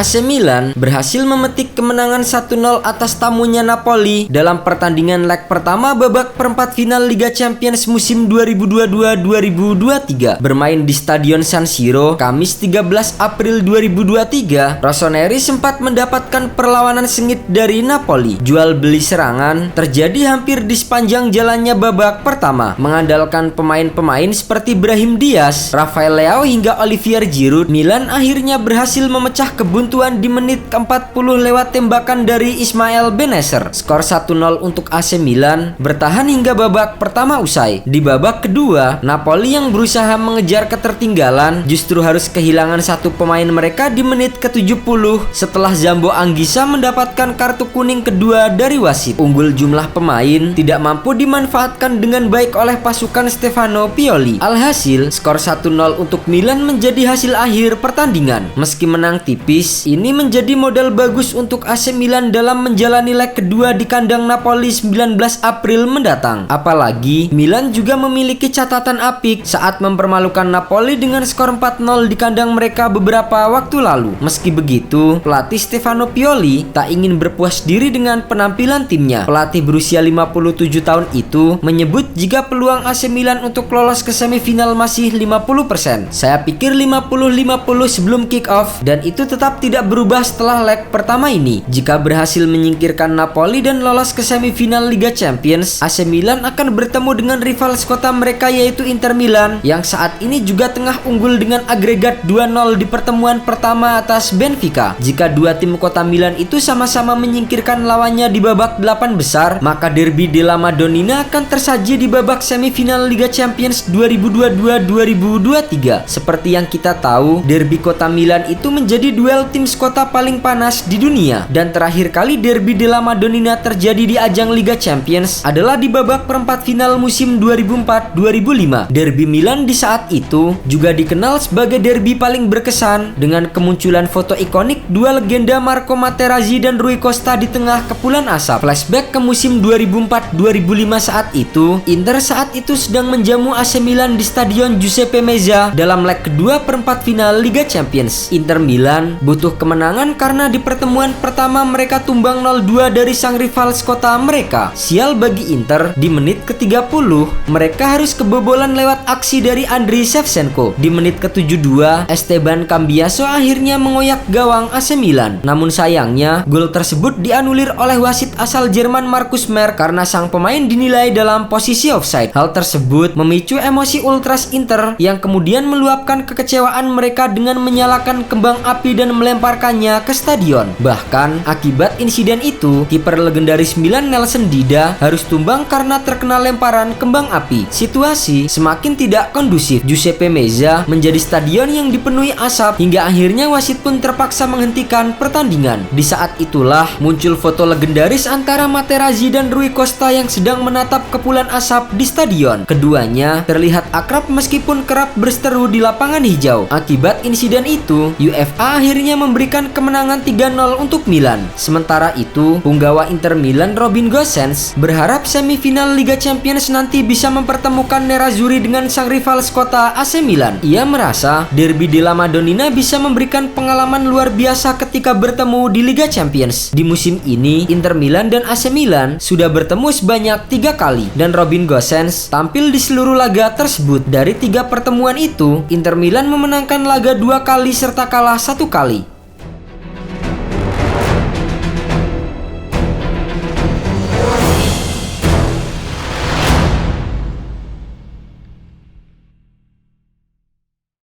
AC Milan berhasil memetik kemenangan 1-0 atas tamunya Napoli dalam pertandingan leg pertama babak perempat final Liga Champions musim 2022-2023. Bermain di Stadion San Siro, Kamis 13 April 2023, Rossoneri sempat mendapatkan perlawanan sengit dari Napoli. Jual beli serangan terjadi hampir di sepanjang jalannya babak pertama, mengandalkan pemain-pemain seperti Brahim Diaz, Rafael Leao hingga Olivier Giroud. Milan akhirnya berhasil memecah kebuntuan di menit ke-40 lewat tembakan dari Ismail Bennacer. Skor 1-0 untuk AC Milan bertahan hingga babak pertama usai. Di babak kedua, Napoli yang berusaha mengejar ketertinggalan justru harus kehilangan satu pemain mereka di menit ke-70 setelah Zambo Anguissa mendapatkan kartu kuning kedua dari wasit. Unggul jumlah pemain tidak mampu dimanfaatkan dengan baik oleh pasukan Stefano Pioli. Alhasil, skor 1-0 untuk Milan menjadi hasil akhir pertandingan. Meski menang tipis, ini menjadi modal bagus untuk AC Milan dalam menjalani leg kedua di kandang Napoli 19 April mendatang. Apalagi, Milan juga memiliki catatan apik saat mempermalukan Napoli dengan skor 4-0 di kandang mereka beberapa waktu lalu. Meski begitu, pelatih Stefano Pioli tak ingin berpuas diri dengan penampilan timnya. Pelatih berusia 57 tahun itu menyebut jika peluang AC Milan untuk lolos ke semifinal masih 50%. Saya pikir 50-50 sebelum kick off, dan itu tetap tidak berubah setelah leg pertama ini. Jika berhasil menyingkirkan Napoli dan lolos ke semifinal Liga Champions, AC Milan akan bertemu dengan rival sekota mereka yaitu Inter Milan yang saat ini juga tengah unggul dengan agregat 2-0 di pertemuan pertama atas Benfica. Jika dua tim kota Milan itu sama-sama menyingkirkan lawannya di babak 8 besar, maka derby della Madonnina akan tersaji di babak semifinal Liga Champions 2022-2023. Seperti yang kita tahu, derby kota Milan itu menjadi duel tim sekota paling panas di dunia, dan terakhir kali derby della Madonnina terjadi di ajang Liga Champions adalah di babak perempat final musim 2004-2005. Derby Milan di saat itu juga dikenal sebagai derby paling berkesan dengan kemunculan foto ikonik dua legenda Marco Materazzi dan Rui Costa di tengah kepulan asap. Flashback ke musim 2004-2005, saat itu Inter saat itu sedang menjamu AC Milan di Stadion Giuseppe Meazza dalam leg kedua perempat final Liga Champions. Inter Milan butuh kemenangan karena di pertemuan pertama mereka tumbang 0-2 dari sang rival sekota mereka. Sial bagi Inter, di menit ke-30 mereka harus kebobolan lewat aksi dari Andriy Shevchenko. Di menit ke-72, Esteban Cambiaso akhirnya mengoyak gawang AC Milan. Namun sayangnya, gol tersebut dianulir oleh wasit asal Jerman Markus Merk karena sang pemain dinilai dalam posisi offside. Hal tersebut memicu emosi ultras Inter yang kemudian meluapkan kekecewaan mereka dengan menyalakan kembang api dan melemparkannya ke stadion. Bahkan, akibat insiden itu, kiper legendaris Milan Nelson Dida harus tumbang karena terkena lemparan kembang api. Situasi semakin tidak kondusif. Giuseppe Meazza menjadi stadion yang dipenuhi asap hingga akhirnya wasit pun terpaksa menghentikan pertandingan. Di saat itulah muncul foto legendaris antara Materazzi dan Rui Costa yang sedang menatap kepulan asap di stadion. Keduanya terlihat akrab meskipun kerap berseteru di lapangan hijau. Akibat insiden itu, UEFA akhirnya memberikan kemenangan 3-0 untuk Milan. Sementara itu, punggawa Inter Milan Robin Gosens berharap semifinal Liga Champions nanti bisa mempertemukan Nerazzurri dengan sang rival sekota AC Milan. Ia merasa derby della Madonnina bisa memberikan pengalaman luar biasa ketika bertemu di Liga Champions. Di musim ini, Inter Milan dan AC Milan sudah bertemu sebanyak 3 kali, dan Robin Gosens tampil di seluruh laga tersebut. Dari 3 pertemuan itu, Inter Milan memenangkan laga 2 kali serta kalah 1 kali.